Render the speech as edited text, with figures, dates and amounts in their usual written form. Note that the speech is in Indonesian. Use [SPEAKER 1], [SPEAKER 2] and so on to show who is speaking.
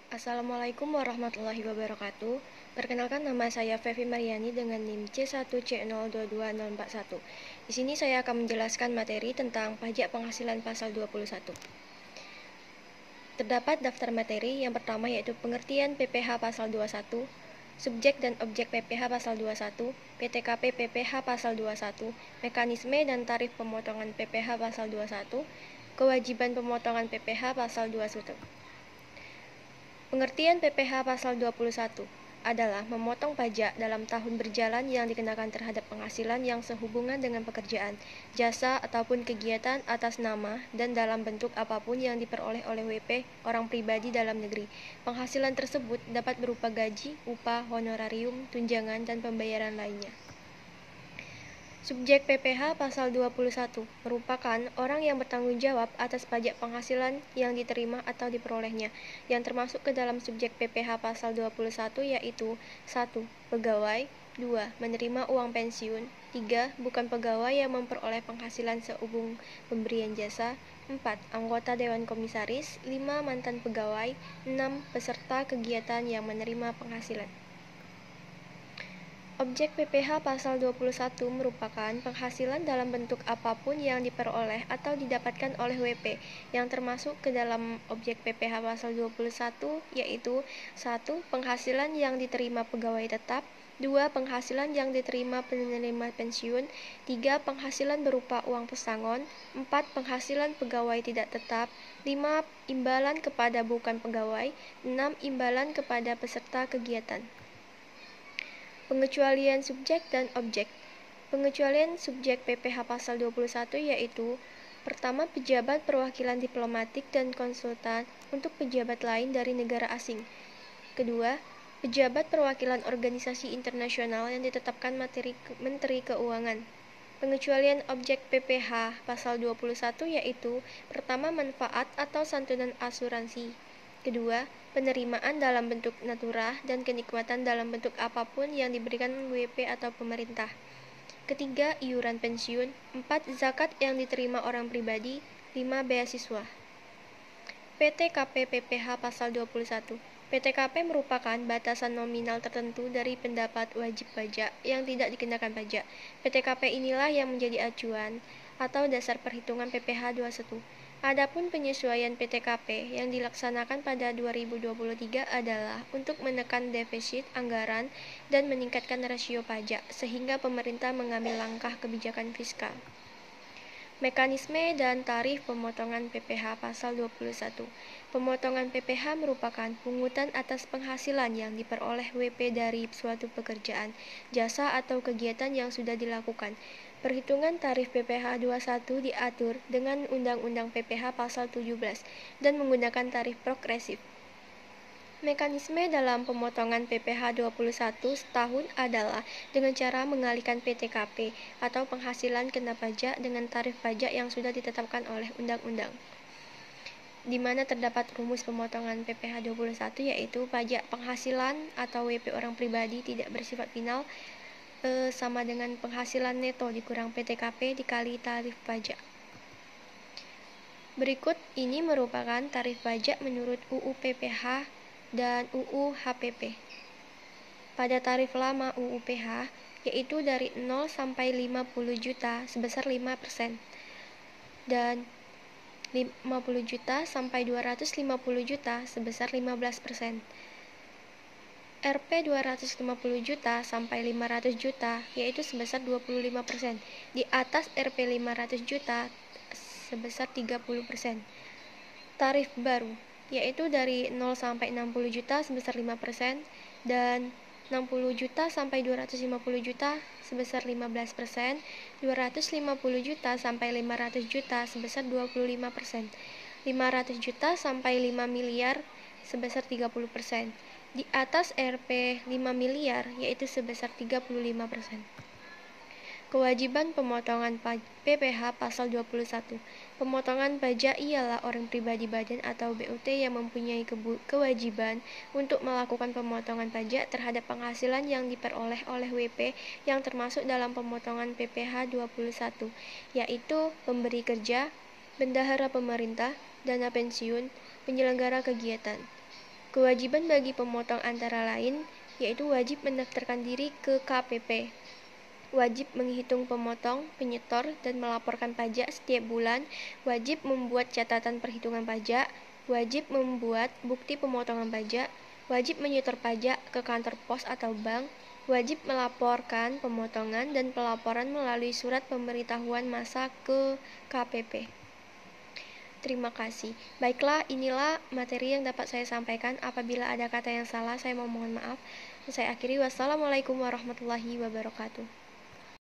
[SPEAKER 1] Assalamualaikum warahmatullahi wabarakatuh. Perkenalkan, nama saya Fevi Mariani dengan NIM C1C022041. Di sini saya akan menjelaskan materi tentang pajak penghasilan pasal 21. Terdapat daftar materi. Yang pertama yaitu pengertian PPh pasal 21, subjek dan objek PPh pasal 21, PTKP PPh pasal 21, mekanisme dan tarif pemotongan PPh pasal 21, kewajiban pemotongan PPh pasal 21. Pengertian PPh pasal 21 adalah memotong pajak dalam tahun berjalan yang dikenakan terhadap penghasilan yang sehubungan dengan pekerjaan, jasa, ataupun kegiatan atas nama dan dalam bentuk apapun yang diperoleh oleh WP orang pribadi dalam negeri. Penghasilan tersebut dapat berupa gaji, upah, honorarium, tunjangan, dan pembayaran lainnya. Subjek PPh pasal 21 merupakan orang yang bertanggung jawab atas pajak penghasilan yang diterima atau diperolehnya, yang termasuk ke dalam subjek PPh pasal 21 yaitu 1. Pegawai, 2. Menerima uang pensiun, 3. Bukan pegawai yang memperoleh penghasilan sehubung pemberian jasa, 4. Anggota Dewan Komisaris, 5. Mantan pegawai, 6. Peserta kegiatan yang menerima penghasilan. Objek PPh pasal 21 merupakan penghasilan dalam bentuk apapun yang diperoleh atau didapatkan oleh WP, yang termasuk ke dalam objek PPh pasal 21 yaitu 1. Penghasilan yang diterima pegawai tetap, 2. Penghasilan yang diterima penerima pensiun, 3. Penghasilan berupa uang pesangon, 4. Penghasilan pegawai tidak tetap, 5. Imbalan kepada bukan pegawai, 6. Imbalan kepada peserta kegiatan. Pengecualian subjek dan objek. Pengecualian subjek PPh pasal 21 yaitu: pertama, pejabat perwakilan diplomatik dan konsultan untuk pejabat lain dari negara asing. Kedua, pejabat perwakilan organisasi internasional yang ditetapkan Menteri Keuangan. Pengecualian objek PPh pasal 21 yaitu: pertama, manfaat atau santunan asuransi. Kedua, penerimaan dalam bentuk natura dan kenikmatan dalam bentuk apapun yang diberikan WP atau pemerintah. Ketiga, iuran pensiun. 4. Zakat yang diterima orang pribadi. 5. Beasiswa. PTKP PPh pasal 21. PTKP merupakan batasan nominal tertentu dari pendapat wajib pajak yang tidak dikenakan pajak. PTKP inilah yang menjadi acuan atau dasar perhitungan PPh 21. Adapun penyesuaian PTKP yang dilaksanakan pada 2023 adalah untuk menekan defisit anggaran dan meningkatkan rasio pajak, sehingga pemerintah mengambil langkah kebijakan fiskal. Mekanisme dan tarif pemotongan PPh pasal 21. Pemotongan PPh merupakan pungutan atas penghasilan yang diperoleh WP dari suatu pekerjaan, jasa atau kegiatan yang sudah dilakukan. Perhitungan tarif PPh 21 diatur dengan Undang-Undang PPh pasal 17 dan menggunakan tarif progresif. Mekanisme dalam pemotongan PPh 21 setahun adalah dengan cara mengalihkan PTKP atau penghasilan kena pajak dengan tarif pajak yang sudah ditetapkan oleh undang-undang, di mana terdapat rumus pemotongan PPh 21 yaitu pajak penghasilan atau WP orang pribadi tidak bersifat final sama dengan penghasilan neto dikurang PTKP dikali tarif pajak. Berikut ini merupakan tarif pajak menurut UU PPh dan UU HPP. Pada tarif lama UU PH, yaitu dari 0 sampai 50 juta sebesar 5%, dan 50 juta sampai 250 juta sebesar 15%. Rp 250 juta sampai 500 juta yaitu sebesar 25%. Di atas Rp 500 juta sebesar 30%. Tarif baru yaitu dari 0 sampai 60 juta sebesar 5%, dan 60 juta sampai 250 juta sebesar 15%, 250 juta sampai 500 juta sebesar 25%, 500 juta sampai 5 miliar sebesar 30%. Di atas Rp 5 miliar yaitu sebesar 35%. Kewajiban pemotongan PPh pasal 21. Pemotongan pajak ialah orang pribadi badan atau BUT yang mempunyai kewajiban untuk melakukan pemotongan pajak terhadap penghasilan yang diperoleh oleh WP yang termasuk dalam pemotongan PPh 21, yaitu pemberi kerja, bendahara pemerintah, dana pensiun, penyelenggara kegiatan. Kewajiban bagi pemotong antara lain, yaitu wajib mendaftarkan diri ke KPP, wajib menghitung pemotong, penyetor, dan melaporkan pajak setiap bulan, wajib membuat catatan perhitungan pajak, wajib membuat bukti pemotongan pajak, wajib menyetor pajak ke kantor pos atau bank, wajib melaporkan pemotongan dan pelaporan melalui surat pemberitahuan masa ke KPP. Terima kasih. Baiklah, inilah materi yang dapat saya sampaikan. Apabila ada kata yang salah, saya mohon maaf. Saya akhiri. Wassalamualaikum warahmatullahi wabarakatuh.